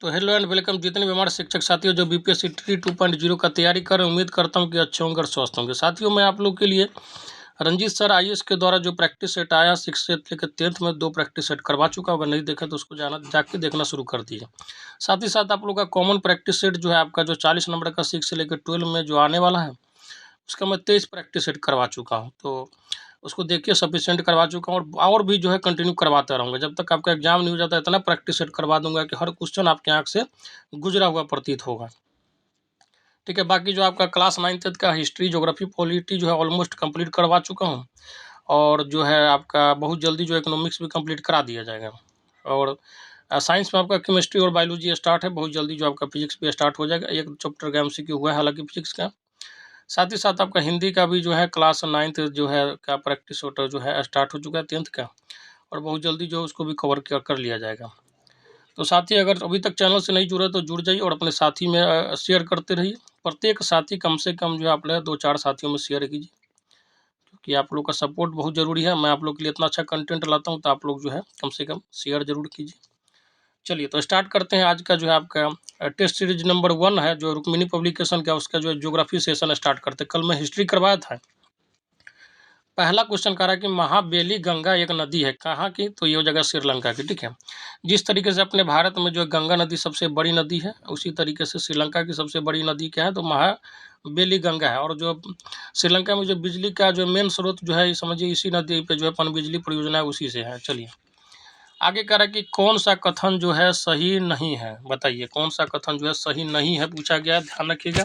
तो hello and welcome जितने भी हमारे शिक्षक साथियों जो बीपीएससी ट्री 2.0 का तैयारी कर रहे हैं, उम्मीद करता हूं कि अच्छे होंगे और स्वस्थ होंगे। साथियों, मैं आप लोग के लिए रंजीत सर आईएएस के द्वारा जो प्रैक्टिस सेट आया 6 से लेकर 10th में 2 प्रैक्टिस सेट करवा चुका। अगर नहीं देखा तो उसको जाके देखना शुरू कर दीजिए। साथ ही साथ आप लोग का कॉमन प्रैक्टिस सेट जो है आपका जो 40 नंबर का 6 से लेकर 12 में जो आने वाला है, उसका मैं 23 प्रैक्टिस सेट करवा चुका हूँ। तो उसको देखिए, सफिशिएंट करवा चुका हूँ और भी जो है कंटिन्यू करवाता रहूँगा जब तक आपका एग्जाम नहीं हो जाता। इतना प्रैक्टिस सेट करवा दूंगा कि हर क्वेश्चन आपके आंख से गुजरा हुआ प्रतीत होगा। ठीक है, बाकी जो आपका क्लास 9th का हिस्ट्री, ज्योग्राफी, पॉलिटी जो है ऑलमोस्ट कंप्लीट करवा चुका हूँ। और जो है आपका बहुत जल्दी जो इकोनॉमिक्स भी कंप्लीट करा दिया जाएगा। और साइंस में आपका केमिस्ट्री और बायोलॉजी स्टार्ट है, बहुत जल्दी जो आपका फिजिक्स भी स्टार्ट हो जाएगा। एक चैप्टर का एमसीक्यू हुआ है हालांकि फिजिक्स का। साथ ही साथ आपका हिंदी का भी जो है क्लास 9th जो है का प्रैक्टिस होटर जो है स्टार्ट हो चुका है 10th का, और बहुत जल्दी जो उसको भी कवर कर लिया जाएगा। तो साथी, अगर अभी तक चैनल से नहीं जुड़े तो जुड़ जाइए और अपने साथी में शेयर करते रहिए। प्रत्येक साथी कम से कम जो है अपने 2-4 साथियों में शेयर कीजिए, क्योंकि आप लोग का सपोर्ट बहुत ज़रूरी है। मैं आप लोग के लिए इतना अच्छा कंटेंट लाता हूँ, तो आप लोग जो है कम से कम शेयर जरूर कीजिए। चलिए तो स्टार्ट करते हैं। आज का जो है आपका टेस्ट सीरीज नंबर 1 है जो रुक्मिणी पब्लिकेशन का, उसका जो है ज्योग्राफी सेशन स्टार्ट करते हैं। कल मैं हिस्ट्री करवाया था। पहला क्वेश्चन कह रहा है कि महाबेली गंगा एक नदी है, कहाँ की? तो ये हो जाएगा श्रीलंका की। ठीक है, जिस तरीके से अपने भारत में जो है गंगा नदी सबसे बड़ी नदी है, उसी तरीके से श्रीलंका की सबसे बड़ी नदी क्या है? तो महाबेली गंगा है। और जो श्रीलंका में जो बिजली का जो मेन स्रोत जो है, समझिए इसी नदी पे जो है पनबिजली परियोजना है, उसी से है। चलिए आगे कह रहा है कि कौन सा कथन जो है सही नहीं है, बताइए कौन सा कथन जो है सही नहीं है, पूछा गया है। ध्यान रखिएगा,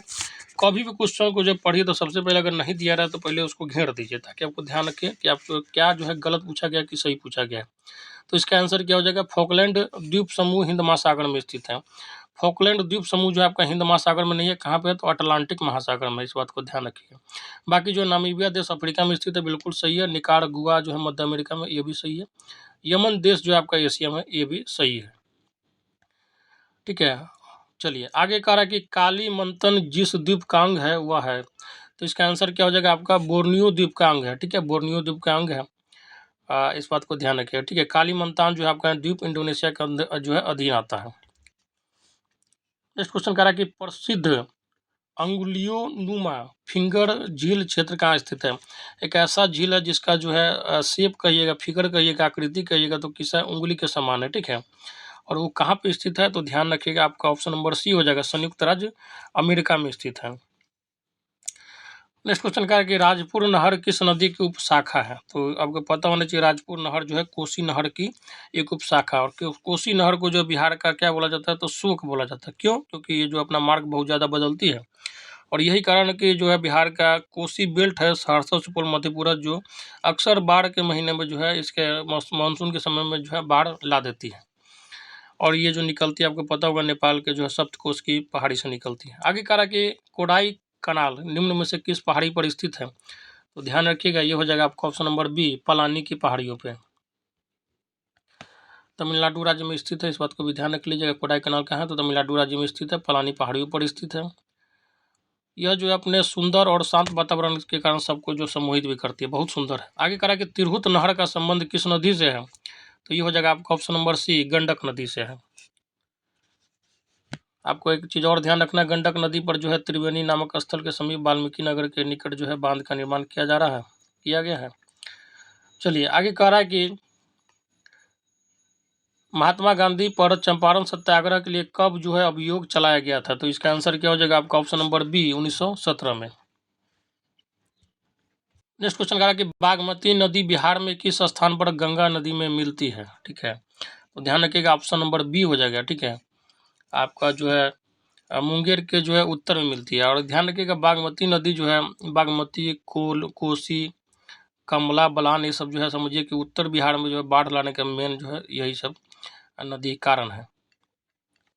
कभी भी क्वेश्चन को जब पढ़िए तो सबसे पहले अगर नहीं दिया रहा है तो पहले उसको घेर दीजिए, ताकि आपको ध्यान रखिए कि आपको क्या जो है गलत पूछा गया कि सही पूछा गया है। तो इसका आंसर क्या हो जाएगा? फॉकलैंड द्वीप समूह हिंद महासागर में स्थित है। फॉकलैंड द्वीप समूह जो है आपका हिंद महासागर में नहीं है, कहाँ पे है? तो अटलांटिक महासागर में। इस बात को ध्यान रखिएगा। बाकी जो नामीबिया देश अफ्रीका में स्थित है, बिल्कुल सही है। निकारागुआ जो है मध्य अमेरिका में, ये भी सही है। यमन देश जो है आपका एशिया में, ये भी सही है। ठीक है, चलिए आगे कह रहा है कि काली मंथन जिस द्वीप का अंग है वह है, तो इसका आंसर क्या हो जाएगा? आपका बोर्नियो द्वीप का अंग है। ठीक है, बोर्नियो द्वीप का अंग है। इस बात को ध्यान रखिएगा। ठीक है, कालीमंतान जो है आपका द्वीप इंडोनेशिया के अंदर जो है अधीन आता है। नेक्स्ट क्वेश्चन कह रहा है कि प्रसिद्ध अंगुलियों नुमा फिंगर झील क्षेत्र कहाँ स्थित है? एक ऐसा झील है जिसका जो है शेप कहिएगा, फिगर कहिएगा, आकृति कहिएगा तो किस उंगली के समान है। ठीक है, और वो कहाँ पे स्थित है? तो ध्यान रखिएगा, आपका ऑप्शन नंबर सी हो जाएगा, संयुक्त राज्य अमेरिका में स्थित है। नेक्स्ट क्वेश्चन क्या है कि राजपुर नहर किस नदी की उपशाखा है? तो आपको पता होना चाहिए, राजपुर नहर जो है कोसी नहर की एक उपशाखा। और कोसी नहर को जो बिहार का क्या बोला जाता है? तो शोक बोला जाता है। क्यों? क्योंकि ये जो अपना मार्ग बहुत ज़्यादा बदलती है, और यही कारण है कि जो है बिहार का कोसी बेल्ट है, सहरसा, सुपौल, मधेपुरा, जो अक्सर बाढ़ के महीने में जो है इसके मानसून के समय में जो है बाढ़ ला देती है। और ये जो निकलती है, आपको पता होगा, नेपाल के जो है सप्तकोश की पहाड़ी से निकलती है। आगे कह रहा है कि कोडाई कनाल निम्न में से किस पहाड़ी पर स्थित है? तो ध्यान रखिएगा, ये हो जाएगा आपका ऑप्शन नंबर बी, पलानी की पहाड़ियों पे, तमिलनाडु राज्य में स्थित है। इस बात को भी ध्यान रख लीजिएगा, कोडाई कनाल कहाँ है? तो तमिलनाडु राज्य में स्थित है, पलानी पहाड़ियों पर स्थित है। यह जो है अपने सुंदर और शांत वातावरण के कारण सबको जो सम्मोहित भी करती है, बहुत सुंदर है। आगे कह रहा है कि तिरहुत नहर का संबंध किस नदी से है? तो ये हो जाएगा आपका ऑप्शन नंबर सी, गंडक नदी से है। आपको एक चीज़ और ध्यान रखना है, गंडक नदी पर जो है त्रिवेणी नामक स्थल के समीप वाल्मीकि नगर के निकट जो है बांध का निर्माण किया गया है। चलिए आगे कह रहा है कि महात्मा गांधी पर चंपारण सत्याग्रह के लिए कब जो है अभियोग चलाया गया था? तो इसका आंसर क्या हो जाएगा? आपका ऑप्शन नंबर बी, 1917 में। नेक्स्ट क्वेश्चन कह रहा है कि बागमती नदी बिहार में किस स्थान पर गंगा नदी में मिलती है? ठीक है, तो ध्यान रखिएगा, ऑप्शन नंबर बी हो जाएगा। ठीक है, आपका जो है मुंगेर के जो है उत्तर में मिलती है। और ध्यान रखिएगा, बागमती नदी जो है, बागमती, कोसी, कमला बलान, ये सब जो है समझिए कि उत्तर बिहार में जो है बाढ़ लाने का मेन जो है यही सब नदी कारण है।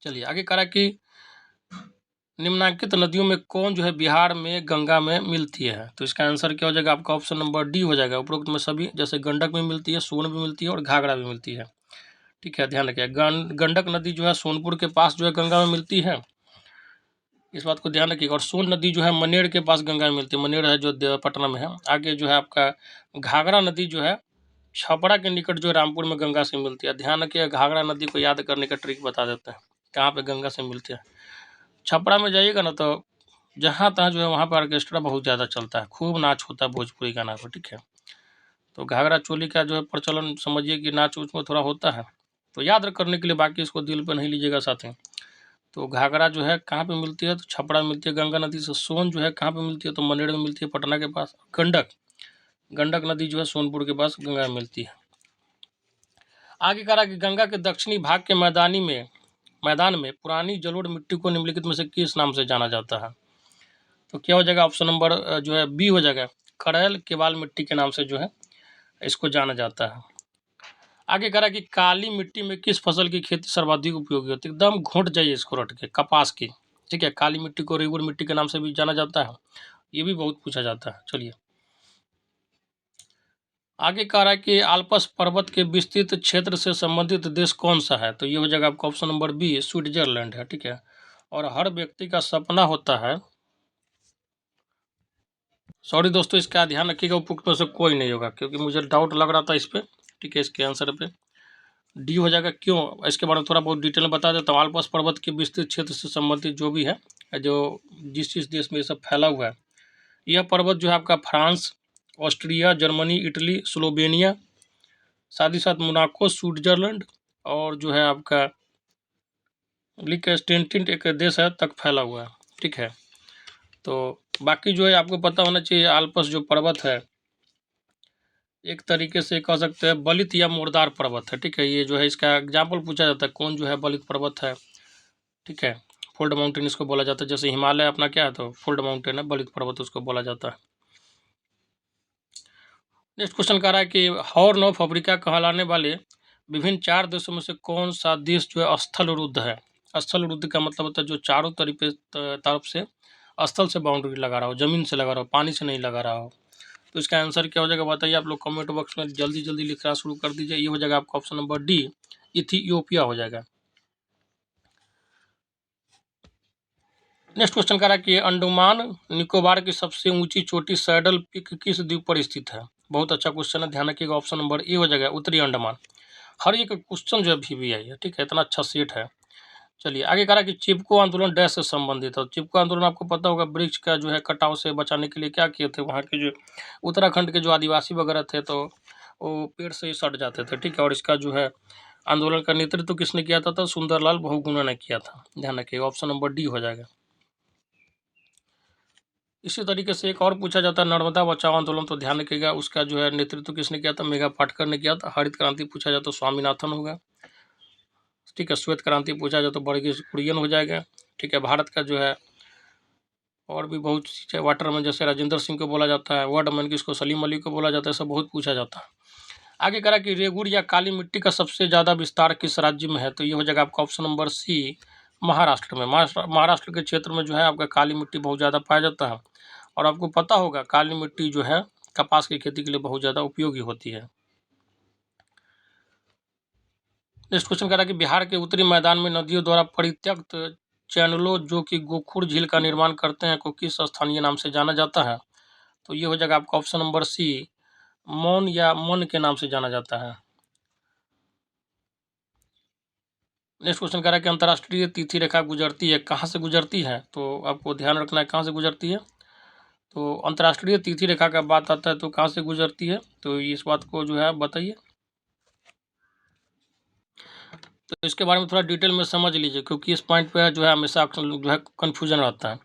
चलिए आगे कह रहा है कि निम्नांकित नदियों में कौन जो है बिहार में गंगा में मिलती है? तो इसका आंसर क्या हो जाएगा? आपका ऑप्शन नंबर डी हो जाएगा, उपरोक्त में सभी, जैसे गंडक में मिलती है, सोन भी मिलती है और घाघरा भी मिलती है। ठीक है, ध्यान रखिए, गंडक नदी जो है सोनपुर के पास जो है गंगा में मिलती है, इस बात को ध्यान रखिएगा। और सोन नदी जो है मनेर के पास गंगा में मिलती है, मनेर है जो पटना में है। आगे जो है आपका घाघरा नदी जो है छपरा के निकट जो रामपुर में गंगा से मिलती है। ध्यान रखिए, घाघरा नदी को याद करने का ट्रिक बता देते हैं। कहाँ पे गंगा से मिलती है। छपरा में जाइएगा ना तो जहाँ तहाँ जो है वहाँ पर ऑर्केस्ट्रा बहुत ज़्यादा चलता है, खूब नाच होता है भोजपुरी गाना पर, ठीक है। तो घाघरा चोली का जो है प्रचलन समझिए कि नाच उच में थोड़ा होता है, तो याद करने के लिए, बाकी इसको दिल पर नहीं लीजिएगा साथी। तो घाघरा जो है कहाँ पे मिलती है, तो छपरा में मिलती है गंगा नदी से। सोन जो है कहाँ पे मिलती है, तो मनेड़ में मिलती है पटना के पास। गंडक, गंडक नदी जो है सोनपुर के पास गंगा में मिलती है। आगे कह रहा कि गंगा के दक्षिणी भाग के मैदान में पुरानी जलोढ़ मिट्टी को निम्नलिखित में से किस नाम से जाना जाता है। तो क्या हो जाएगा, ऑप्शन नंबर जो है बी हो जाएगा, करैल केवाल मिट्टी के नाम से जो है इसको जाना जाता है। आगे कह रहा कि काली मिट्टी में किस फसल की खेती सर्वाधिक उपयोगी होती है। एकदम घोट जाइए इसको रट के, कपास की, ठीक है। काली मिट्टी को रेगुड़ मिट्टी के नाम से भी जाना जाता है, ये भी बहुत पूछा जाता है। चलिए आगे कह रहा है कि आल्प्स पर्वत के विस्तृत क्षेत्र से संबंधित देश कौन सा है। तो ये हो जाएगा आपका ऑप्शन नंबर बी, स्विट्जरलैंड है, ठीक है। और हर व्यक्ति का सपना होता है, सॉरी दोस्तों इसका ध्यान रखिएगा, उपयुक्त में से कोई नहीं होगा क्योंकि मुझे डाउट लग रहा था इस पर, ठीक है। इसके आंसर पे डी हो जाएगा। क्यों, इसके बारे में थोड़ा बहुत डिटेल में बता देता हूँ। आल्प्स पर्वत के विस्तृत क्षेत्र से संबंधित जो भी है, जो जिस देश में ये सब फैला हुआ है, यह पर्वत जो है आपका France, Austria, Germany, Italy, Slovenia, साथ ही साथ मोनाको, स्विट्जरलैंड और जो है आपका लिechtenstein एक देश है तक फैला हुआ है, ठीक है। तो बाकी जो है आपको पता होना चाहिए, आल्प्स जो पर्वत है एक तरीके से कह सकते हैं बलित या मुर्दार पर्वत है, ठीक है। ये जो है इसका एग्जाम्पल पूछा जाता है, कौन जो है बलित पर्वत है, ठीक है। फोल्ड माउंटेन इसको बोला जाता है, जैसे हिमालय अपना क्या है तो फोल्ड माउंटेन है, बलित पर्वत उसको बोला जाता है। नेक्स्ट क्वेश्चन कह रहा है कि हॉर्न ऑफ अफ्रीका कहलाने वाले विभिन्न 4 देशों में से कौन सा देश जो है स्थल रुद्ध है। स्थल रुद्ध का मतलब होता है जो चारों तरफ से स्थल से बाउंड्री लगा रहा हो, जमीन से लगा रहा हो, पानी से नहीं लगा रहा हो। तो इसका आंसर क्या हो जाएगा बताइए आप लोग कमेंट बॉक्स में, जल्दी जल्दी लिखना शुरू कर दीजिए। ये हो जाएगा आपका ऑप्शन नंबर डी, इथियोपिया हो जाएगा। नेक्स्ट क्वेश्चन कह रहा है कि अंडमान निकोबार की सबसे ऊंची चोटी सैडल पीक किस द्वीप पर स्थित है। बहुत अच्छा क्वेश्चन है, ध्यान रखिएगा। ऑप्शन नंबर ए हो जाएगा, उत्तरी अंडमान। हर एक क्वेश्चन जो है VVI है, ठीक है, इतना अच्छा सेट है। चलिए आगे कह रहा है कि चिपको आंदोलन डैश से संबंधित है। चिपको आंदोलन आपको पता होगा, वृक्ष का जो है कटाव से बचाने के लिए क्या किए थे, वहाँ के जो उत्तराखंड के जो आदिवासी वगैरह थे तो वो पेड़ से ही सट जाते थे, ठीक है। और इसका जो है आंदोलन का नेतृत्व किसने किया था, तो सुंदरलाल बहुगुणा ने किया था, ध्यान रखिएगा। ऑप्शन नंबर डी हो जाएगा। इसी तरीके से एक और पूछा जाता है नर्मदा बचाओ आंदोलन, तो ध्यान रखिएगा उसका जो है नेतृत्व किसने किया था, मेघा पाटकर ने किया था। हरित क्रांति पूछा जाए तो स्वामीनाथन होगा, ठीक है। श्वेत क्रांति पूछा जाए तो वर्गीज कुरियन हो जाएगा, ठीक है। भारत का जो है और भी बहुत चीज़ें, वाटरमैन जैसे राजेंद्र सिंह को बोला जाता है, वर्डमैन किसको, सलीम अली को बोला जाता है, सब बहुत पूछा जाता है। आगे करा कि रेगुड़ या काली मिट्टी का सबसे ज़्यादा विस्तार किस राज्य में है। तो ये हो जाएगा आपका ऑप्शन नंबर सी, महाराष्ट्र में। महाराष्ट्र के क्षेत्र में जो है आपका काली मिट्टी बहुत ज़्यादा पाया जाता है। और आपको पता होगा काली मिट्टी जो है कपास की खेती के लिए बहुत ज़्यादा उपयोगी होती है। नेक्स्ट क्वेश्चन कह रहा है कि बिहार के उत्तरी मैदान में नदियों द्वारा परित्यक्त चैनलों जो कि गोखुर झील का निर्माण करते हैं को किस स्थानीय नाम से जाना जाता है। तो ये हो जाएगा आपका ऑप्शन नंबर सी, मौन या मन के नाम से जाना जाता है। नेक्स्ट क्वेश्चन कह रहा है कि अंतर्राष्ट्रीय तिथि रेखा गुजरती है, कहाँ से गुजरती है। तो आपको ध्यान रखना है कहाँ से गुजरती है। तो अंतर्राष्ट्रीय तिथि रेखा का बात आता है तो कहाँ से गुजरती है, तो इस बात को जो है बताइए। तो इसके बारे में थोड़ा डिटेल में समझ लीजिए क्योंकि इस पॉइंट पे जो है हमेशा जो है कन्फ्यूजन रहता है।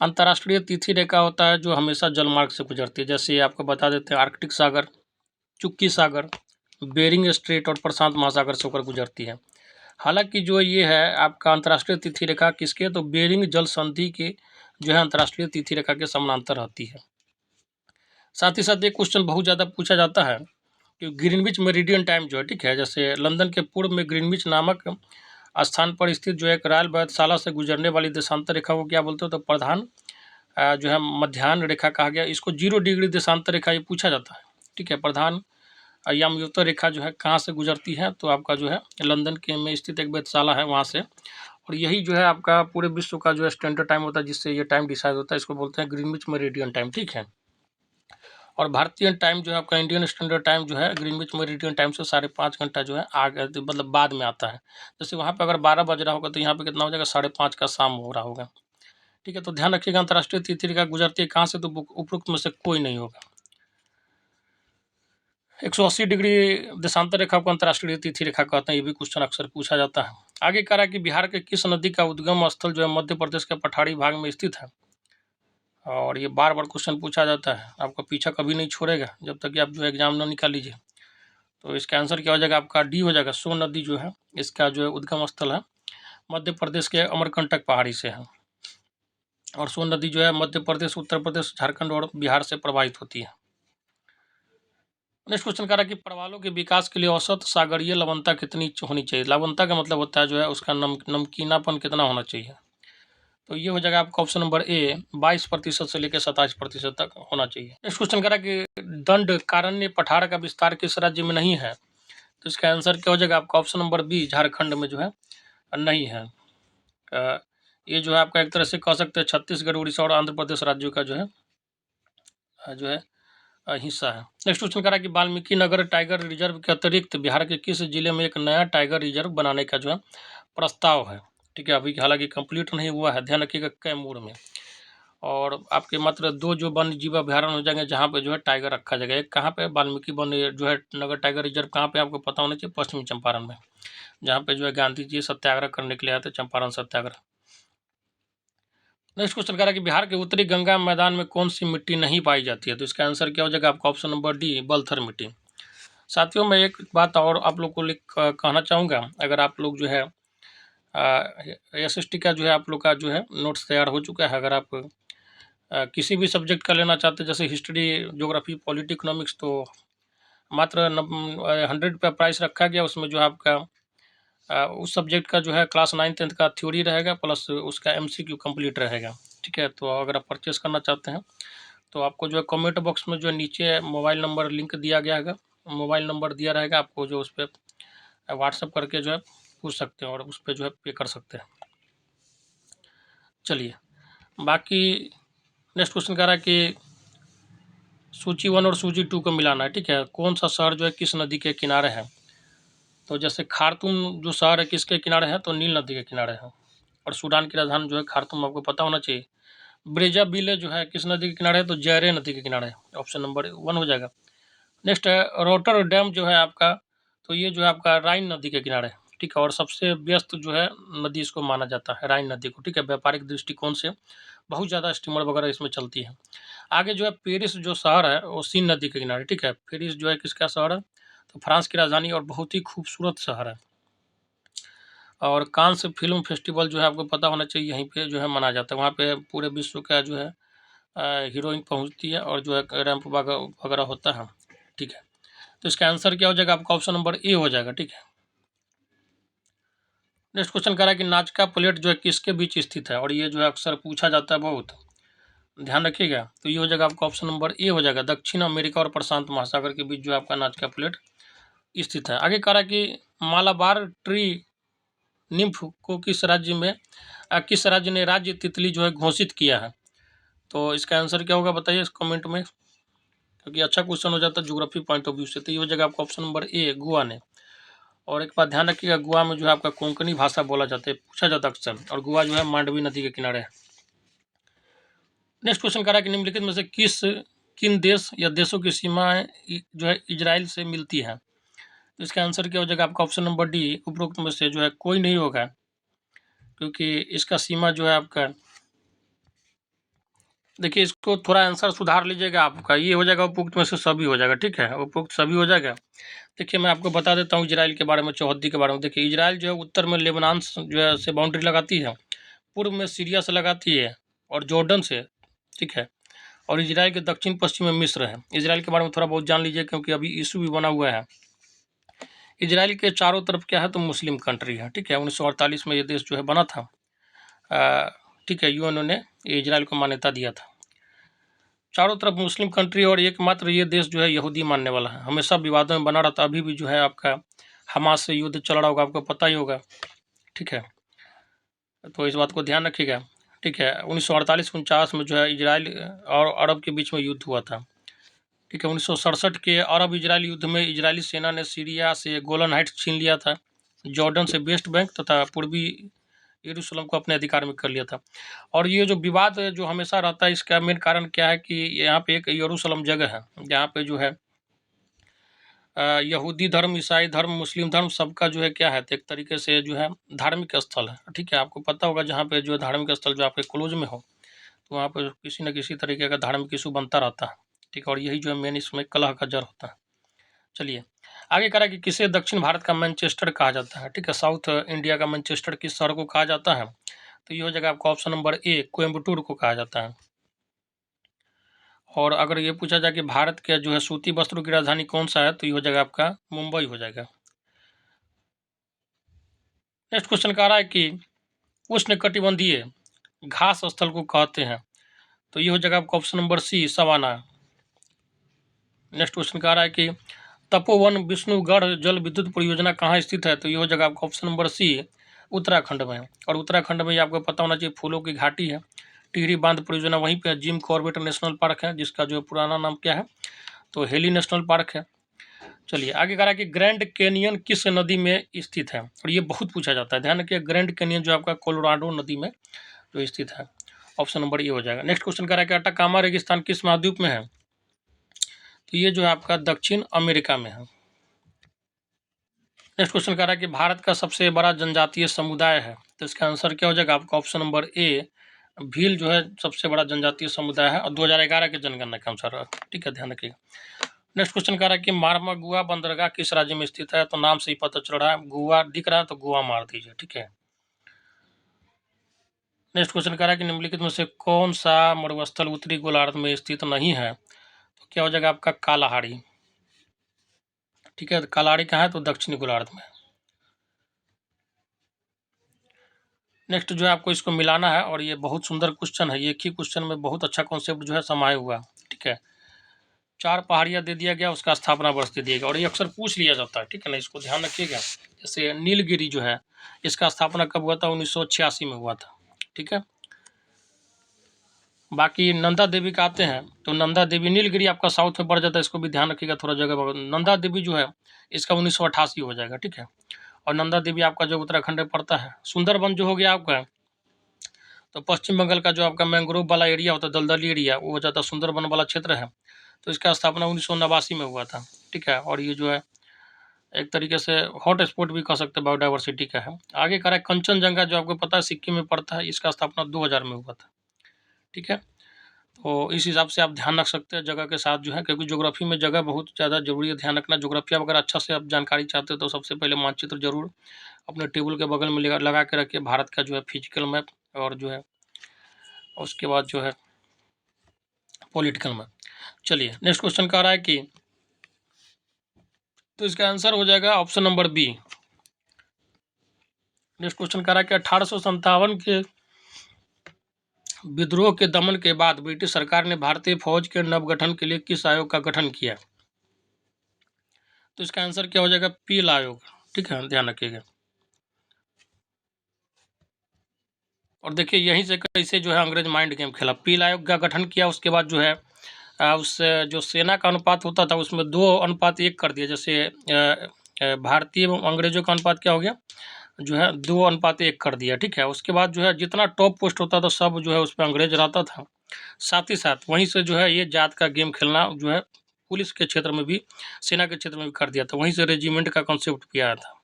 अंतर्राष्ट्रीय तिथि रेखा होता है जो हमेशा जलमार्ग से गुजरती है, जैसे आपको बता देते हैं आर्कटिक सागर, चुक्की सागर, बेरिंग स्ट्रेट और प्रशांत महासागर से होकर गुजरती है। हालांकि जो ये है आपका अंतर्राष्ट्रीय तिथि रेखा किसके, तो बेरिंग जल संधि के जो है अंतर्राष्ट्रीय तिथि रेखा के समानांतर रहती है। साथ ही साथ एक क्वेश्चन बहुत ज़्यादा पूछा जाता है कि ग्रीनविच मेरिडियन टाइम जो है, ठीक है, जैसे लंदन के पूर्व में ग्रीनविच नामक स्थान पर स्थित जो एक रॉयल वेधशाला से गुजरने वाली देशांतर रेखा को क्या बोलते हो, तो प्रधान जो है मध्याह्न रेखा कहा गया। इसको 0 डिग्री देशांतर रेखा ये पूछा जाता है, ठीक है। प्रधान यामयुक्त रेखा जो है कहाँ से गुजरती है, तो आपका जो है लंदन के में स्थित एक वेधशाला है वहाँ से। और यही जो है आपका पूरे विश्व का जो है स्टैंडर्ड टाइम होता है जिससे ये टाइम डिसाइड होता है, इसको बोलते हैं ग्रीनविच मेरिडियन टाइम, ठीक है। और भारतीय टाइम जो है आपका इंडियन स्टैंडर्ड टाइम जो है ग्रीनविच मेरिडियन टाइम से 5.5 घंटा जो है आगे मतलब बाद में आता है। जैसे वहाँ पे अगर 12 बज रहा होगा तो यहाँ पे कितना हो जाएगा 5:30 का शाम हो रहा होगा। ठीक है, तो ध्यान रखिएगा अंतर्राष्ट्रीय तिथि रेखा गुजरती है कहाँ से, तो उपरोक्त में से कोई नहीं होगा। 180 डिग्री देशांतर रेखा को अंतर्राष्ट्रीय तिथि रेखा कहते हैं, ये भी क्वेश्चन अक्सर पूछा जाता है। आगे कह रहा है कि बिहार के किस नदी का उद्गम स्थल जो है मध्य प्रदेश के पठारी भाग में स्थित है, और ये बार बार क्वेश्चन पूछा जाता है, आपका पीछा कभी नहीं छोड़ेगा जब तक कि आप जो एग्जाम ना निकाल लीजिए। तो इसका आंसर क्या हो जाएगा, आपका डी हो जाएगा। सोन नदी जो है इसका जो है उद्गम स्थल है मध्य प्रदेश के अमरकंटक पहाड़ी से है, और सोन नदी जो है मध्य प्रदेश, उत्तर प्रदेश, झारखंड और बिहार से प्रवाहित होती है। नेक्स्ट क्वेश्चन कह रहा है कि प्रवालों के विकास के लिए औसत सागरीय लवणता कितनी होनी चाहिए। लवणता का मतलब होता है जो है उसका नमकीनापन कितना होना चाहिए। तो ये हो जाएगा आपका ऑप्शन नंबर ए 22% से लेकर 27% तक होना चाहिए। नेक्स्ट क्वेश्चन कह रहा है कि दंडकारण्य पठार का विस्तार किस राज्य में नहीं है, तो इसका आंसर क्या हो जाएगा आपका ऑप्शन नंबर बी झारखंड में जो है नहीं है। ये जो है आपका एक तरह से कह सकते हैं छत्तीसगढ़, उड़ीसा और आंध्र प्रदेश राज्यों का जो है हिस्सा है। नेक्स्ट क्वेश्चन कह रहा है कि वाल्मीकि नगर टाइगर रिजर्व के अतिरिक्त बिहार के किस जिले में एक नया टाइगर रिजर्व बनाने का जो है प्रस्ताव है। ठीक है, अभी हालांकि कंप्लीट नहीं हुआ है, ध्यान रखिएगा कैमूर में। और आपके मात्र 2 जो वन्य जीव अभ्यारण्य हो जाएंगे जहाँ पे जो है टाइगर रखा जाएगा। एक कहाँ पे, वाल्मीकि वन जो है नगर टाइगर रिजर्व कहाँ पे आपको पता होना चाहिए, पश्चिमी चंपारण में, जहाँ पे जो है गांधी जी सत्याग्रह करने के लिए आए थे, चंपारण सत्याग्रह। नेक्स्ट क्वेश्चन कह रहा है कि बिहार के उत्तरी गंगा मैदान में कौन सी मिट्टी नहीं पाई जाती है, तो इसका आंसर क्या हो जाएगा आपका ऑप्शन नंबर डी बलथर मिट्टी। साथियों, मैं एक बात और आप लोग को कहना चाहूँगा, अगर आप लोग जो है SST का जो है आप लोग का जो है नोट्स तैयार हो चुका है। अगर आप किसी भी सब्जेक्ट का लेना चाहते हैं जैसे हिस्ट्री, ज्योग्राफी, पॉलिटी, इकोनॉमिक्स, तो मात्र 100 रुपया प्राइस रखा गया। उसमें जो है आपका उस सब्जेक्ट का जो है क्लास 9-10 का थ्योरी रहेगा प्लस उसका MCQ कंप्लीट रहेगा। ठीक है, तो अगर आप परचेस करना चाहते हैं तो आपको जो है कमेंट बॉक्स में जो है नीचे मोबाइल नंबर लिंक दिया गया है, मोबाइल नंबर दिया रहेगा, आपको जो उस पर व्हाट्सअप करके जो है पूछ सकते हैं और उस पर जो है पे कर सकते हैं। चलिए, बाकी नेक्स्ट क्वेश्चन कह रहा है कि सूची 1 और सूची 2 को मिलाना है। ठीक है, कौन सा शहर जो है किस नदी के किनारे है, तो जैसे खार्तूम जो शहर है किसके किनारे है, तो नील नदी के किनारे है, और सूडान की राजधानी जो है खार्तूम आपको पता होना चाहिए। ब्रेजाविले जो है किस नदी के किनारे है, तो जैरे नदी के किनारे है, ऑप्शन नंबर 1 हो जाएगा। नेक्स्ट है रोटरडैम जो है आपका, तो ये जो है आपका राइन नदी के किनारे है। ठीक है, और सबसे व्यस्त जो है नदी इसको माना जाता है राइन नदी को। ठीक है, व्यापारिक दृष्टिकोण से बहुत ज़्यादा स्टीमर वगैरह इसमें चलती है। आगे जो है पेरिस जो शहर है वो सीन नदी के किनारे। ठीक है, पेरिस जो है किसका शहर है, तो फ्रांस की राजधानी और बहुत ही खूबसूरत शहर है। और कांस फिल्म फेस्टिवल जो है आपको पता होना चाहिए यहीं पे जो है मनाया जाता है। वहाँ पे पूरे विश्व का जो है हीरोइन पहुँचती है और जो है रैंप वगैरह होता है। ठीक है, तो इसका आंसर क्या हो जाएगा आपका ऑप्शन नंबर ए हो जाएगा। ठीक है, नेक्स्ट क्वेश्चन कह रहा है कि नाजका प्लेट जो है किसके बीच स्थित है, और ये जो है अक्सर पूछा जाता है बहुत, ध्यान रखिएगा। तो ये हो जाएगा आपका ऑप्शन नंबर ए हो जाएगा, दक्षिण अमेरिका और प्रशांत महासागर के बीच जो है आपका नाजका प्लेट स्थित है। आगे कह रहा है कि मालाबार ट्री निम्फ को किस राज्य ने राज्य तितली जो है घोषित किया है, तो इसका आंसर क्या होगा बताइए इस कमेंट में, क्योंकि अच्छा क्वेश्चन हो जाता है ज्योग्राफी पॉइंट ऑफ व्यू से। तो ये हो जाएगा आपका ऑप्शन नंबर ए गोवा ने। और एक बात ध्यान रखिएगा, गोवा में जो है आपका कोंकणी भाषा बोला जाता है, पूछा जाता है अक्सर, और गोवा जो है मांडवी नदी के किनारे है। नेक्स्ट क्वेश्चन कह रहा है कि निम्नलिखित में से किन देश या देशों की सीमाएं जो है इजराइल से मिलती है, तो इसका आंसर क्या हो जाएगा आपका ऑप्शन नंबर डी उपरोक्त में से जो है कोई नहीं होगा, क्योंकि इसका सीमा जो है आपका, देखिए इसको थोड़ा आंसर सुधार लीजिएगा, आपका ये हो जाएगा उपरोक्त में से सभी हो जाएगा। ठीक है, उपरोक्त सभी हो जाएगा। देखिए मैं आपको बता देता हूँ इजराइल के बारे में, चौहद्दी के बारे में। देखिए इजराइल जो है उत्तर में लेबनान जो है से बाउंड्री लगाती है, पूर्व में सीरिया से लगाती है और जॉर्डन से। ठीक है, और इजराइल के दक्षिण पश्चिम में मिस्र है। इजराइल के बारे में थोड़ा बहुत जान लीजिए, क्योंकि अभी इशू भी बना हुआ है। इजराइल के चारों तरफ क्या है, तो मुस्लिम कंट्री है। ठीक है, 1948 में ये देश जो है बना था। ठीक है, UN ने इजराइल को मान्यता दिया था। चारों तरफ मुस्लिम कंट्री और एकमात्र ये देश जो है यहूदी मानने वाला है, हमेशा विवादों में बना रहता। अभी भी जो है आपका हमास से युद्ध चल रहा होगा, आपको पता ही होगा। ठीक है, तो इस बात को ध्यान रखिएगा। ठीक है, 1948-49 में जो है इजराइल और अरब के बीच में युद्ध हुआ था। ठीक है। 1967 के अरब इजरायल युद्ध में इजरायली सेना ने सीरिया से गोलन हाइट्स छीन लिया था, जॉर्डन से वेस्ट बैंक तथा पूर्वी यरूशलेम को अपने अधिकार में कर लिया था। और ये जो विवाद जो हमेशा रहता है, इसका मेन कारण क्या है कि यहाँ पे एक यरूशलेम जगह है जहाँ पे जो है यहूदी धर्म, ईसाई धर्म, मुस्लिम धर्म सबका जो है क्या है, तो एक तरीके से जो है धार्मिक स्थल है। ठीक है, आपको पता होगा जहाँ पे जो है धार्मिक स्थल जो आपके क्लोज में हो, तो वहाँ पर किसी न किसी तरीके का धार्मिक इशू बनता रहता है। ठीक है, और यही जो है मेन इसमें कलह का जड़ होता है। चलिए आगे करा कि किसे दक्षिण भारत का मैनचेस्टर कहा जाता है। ठीक है, साउथ इंडिया का मैनचेस्टर किस शहर को कहा जाता है, तो ये हो जाएगा आपका ऑप्शन नंबर ए, कोयम्बटूर को कहा जाता है। और अगर ये पूछा जाए कि भारत के जो है सूती वस्त्रों की राजधानी कौन सा है, तो ये हो जाएगा आपका मुंबई हो जाएगा। नेक्स्ट क्वेश्चन कह रहा है कि उष्णकटिबंधीय घास स्थल को कहते हैं, तो ये हो जाएगा आपका option number C, savanna. Next question कह रहा है कि तपोवन विष्णुगढ़ जल विद्युत परियोजना कहाँ स्थित है, तो ये हो जाएगा आपका ऑप्शन नंबर सी, उत्तराखंड में। और उत्तराखंड में आपको पता होना चाहिए फूलों की घाटी है, टिहरी बांध परियोजना वहीं पे जिम कॉर्बेट नेशनल पार्क है, जिसका जो पुराना नाम क्या है, तो हेली नेशनल पार्क है। चलिए आगे कह रहा है कि ग्रैंड कैनियन किस नदी में स्थित है, और ये बहुत पूछा जाता है, ध्यान रखिए ग्रैंड कैनियन जो आपका कोलोराडो नदी में जो स्थित है, ऑप्शन नंबर ये हो जाएगा। नेक्स्ट क्वेश्चन कह रहा है कि अटाकामा रेगिस्तान किस महाद्वीप में है, तो ये जो है आपका दक्षिण अमेरिका में है। नेक्स्ट क्वेश्चन कह रहा है कि भारत का सबसे बड़ा जनजातीय समुदाय है, तो इसका आंसर क्या हो जाएगा आपका ऑप्शन नंबर ए, भील जो है सबसे बड़ा जनजातीय समुदाय है, और 2011 के जनगणना के अनुसार। ठीक है, ध्यान रखिएगा। नेक्स्ट क्वेश्चन कह रहा है कि मारमागुआ बंदरगाह किस राज्य में स्थित है, तो नाम से ही पता चल रहा है, गोवा दिख रहा है तो गोवा मार दीजिए। ठीक है। नेक्स्ट क्वेश्चन कह रहा है कि निम्नलिखित में से कौन सा मरुस्थल उत्तरी गोलार्ध में स्थित नहीं है, तो क्या हो जाएगा आपका कालाहारी। ठीक है, कालाहारी कहाँ है, तो दक्षिणी गोलार्ध में। नेक्स्ट जो है आपको इसको मिलाना है, और ये बहुत सुंदर क्वेश्चन है, ये एक ही क्वेश्चन में बहुत अच्छा कॉन्सेप्ट जो है समाया हुआ। ठीक है, 4 पहाड़ियाँ दे दिया गया, उसका स्थापना वर्ष दे दिया गया, और ये अक्सर पूछ लिया जाता है। ठीक है ना, इसको ध्यान रखिएगा। जैसे नीलगिरी जो है, इसका स्थापना कब हुआ था, 1986 में हुआ था। ठीक है, बाकी नंदा देवी का आते हैं, तो नंदा देवी, नीलगिरी आपका साउथ में पड़ जाता है, इसको भी ध्यान रखिएगा थोड़ा जगह। नंदा देवी जो है इसका 1988 हो जाएगा। ठीक है, और नंदा देवी आपका जो उत्तराखंड में पड़ता है। सुंदरबन जो हो गया आपका, तो पश्चिम बंगाल का जो आपका मैंग्रोव वाला एरिया होता है, दलदली एरिया, वो हो जाता है सुंदरबन वाला क्षेत्र है, तो इसका स्थापना 1989 में हुआ था। ठीक है, और ये जो है एक तरीके से हॉट स्पॉट भी कह सकते हैं, बायोडाइवर्सिटी का है। आगे कह रहा है कंचनजंगा जो आपको पता है सिक्किम में पड़ता है, इसका स्थापना 2000 में हुआ था। ठीक है, तो इस हिसाब से आप ध्यान रख सकते हैं जगह के साथ जो है, क्योंकि ज्योग्राफी में जगह बहुत ज़्यादा जरूरी है, ध्यान रखना। ज्योग्राफी अगर अच्छा से आप जानकारी चाहते हो तो सबसे पहले मानचित्र जरूर अपने टेबल के बगल में लगा के रखिए, भारत का जो है फिजिकल मैप, और जो है उसके बाद जो है पॉलिटिकल मैप। चलिए नेक्स्ट क्वेश्चन कह रहा है कि, तो इसका आंसर हो जाएगा option number B. Next question कह रहा है कि 1857 के विद्रोह के दमन के बाद ब्रिटिश सरकार ने भारतीय फौज के नवगठन के लिए किस आयोग का गठन किया, तो इसका आंसर क्या हो जाएगा, पील आयोग। ठीक है, ध्यान रखिएगा। और देखिए यहीं से कैसे जो है अंग्रेज माइंड गेम खेला, पील आयोग का गठन किया, उसके बाद जो है उस जो सेना का अनुपात होता था उसमें 2:1 कर दिया। जैसे भारतीय अंग्रेजों का अनुपात क्या हो गया, जो है 2:1 कर दिया। ठीक है, उसके बाद जो है जितना टॉप पोस्ट होता था सब जो है उस पर अंग्रेज रहता था। साथ ही साथ वहीं से जो है ये जात का गेम खेलना जो है पुलिस के क्षेत्र में भी, सेना के क्षेत्र में भी कर दिया था। वहीं से रेजिमेंट का कॉन्सेप्ट भी आया था,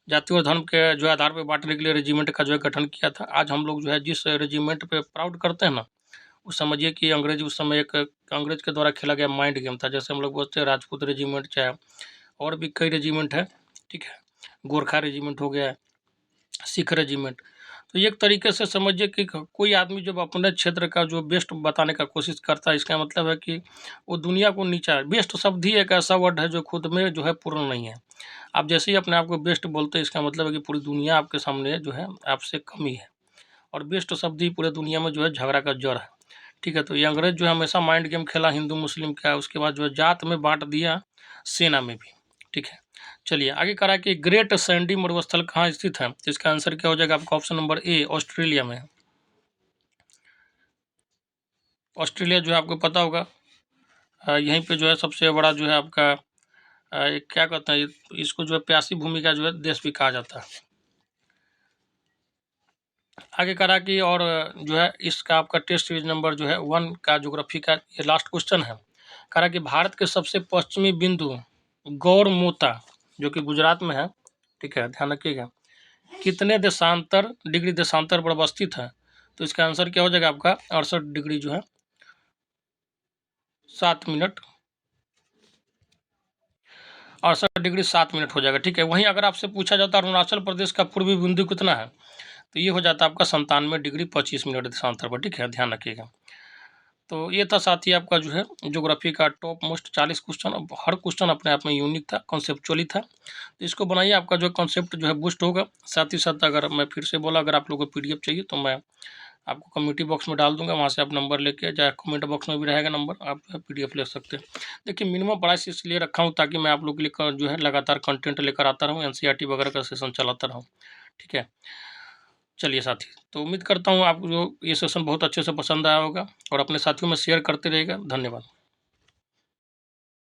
जाति और धर्म के जो आधार पर बांटने के लिए रेजिमेंट का जो है गठन किया था। आज हम लोग जो है जिस रेजिमेंट पे प्राउड करते हैं ना, उस समझिए कि अंग्रेज उस समय एक अंग्रेज के द्वारा खेला गया माइंड गेम था। जैसे हम लोग बोलते हैं राजपूत रेजिमेंट, चाहे और भी कई रेजिमेंट है। ठीक है, गोरखा रेजिमेंट हो गया, सिख रेजिमेंट। तो एक तरीके से समझिए कि कोई आदमी जब अपने क्षेत्र का जो बेस्ट बताने का कोशिश करता है, इसका मतलब है कि वो दुनिया को नीचा, बेस्ट शब्द ही एक ऐसा वर्ड है जो खुद में जो है पूर्ण नहीं है। आप जैसे ही अपने आप को बेस्ट बोलते हैं, इसका मतलब है कि पूरी दुनिया आपके सामने जो है आपसे कम ही है, और बेस्ट शब्द ही पूरे दुनिया में जो है झगड़ा का जड़ है। ठीक है, तो ये अंग्रेज जो है हमेशा माइंड गेम खेला हिंदू मुस्लिम का, उसके बाद जो है जात में बांट दिया, सेना में भी। ठीक है, चलिए आगे करा कि ग्रेट सैंडी मरुस्थल कहाँ स्थित है, तो इसका आंसर क्या हो जाएगा आपका ऑप्शन नंबर ए, ऑस्ट्रेलिया में। ऑस्ट्रेलिया जो है आपको पता होगा यहीं पे जो है सबसे बड़ा जो है आपका एक क्या कहते हैं, इसको जो है प्यासी भूमि का जो है देश भी कहा जाता है। आगे करा कि और जो है इसका आपका टेस्ट सीरीज नंबर जो है 1 का ज्योग्राफी का ये लास्ट क्वेश्चन है। करा कि भारत के सबसे पश्चिमी बिंदु गौरमोता जो कि गुजरात में है, ठीक है, ध्यान रखिएगा, कितने डिग्री देशांतर पर अवस्थित है? तो इसका आंसर क्या हो जाएगा आपका 68 डिग्री जो है 7 मिनट, 68 डिग्री 7 मिनट हो जाएगा, ठीक है। वहीं अगर आपसे पूछा जाता है अरुणाचल प्रदेश का पूर्वी बिंदु कितना है, तो ये हो जाता है आपका 97 डिग्री 25 मिनट देशांतर पर, ठीक है, ध्यान रखिएगा। तो ये था साथी आपका जो है ज्योग्राफी का टॉप मोस्ट 40 क्वेश्चन। अब हर क्वेश्चन अपने आप में यूनिक था, कॉन्सेप्चुअली था, तो इसको बनाइए, आपका जो कॉन्सेप्ट जो है बूस्ट होगा। साथ ही साथ अगर मैं फिर से बोला, अगर आप लोगों को पीडीएफ चाहिए तो मैं आपको कम्युनिटी बॉक्स में डाल दूंगा, वहाँ से आप नंबर लेके, चाहे कमेंट बॉक्स में भी रहेगा नंबर, आप पीडीएफ ले सकते हैं। देखिए मिनिमम प्राइस इसलिए रखा हूँ ताकि मैं आप लोगों के लिए जो है लगातार कंटेंट लेकर आता रहूँ, एनसीईआरटी वगैरह का सेशन चलाता रहूँ, ठीक है। चलिए साथी, तो उम्मीद करता हूँ आपको ये सेशन बहुत अच्छे से पसंद आया होगा और अपने साथियों में शेयर करते रहिएगा। धन्यवाद।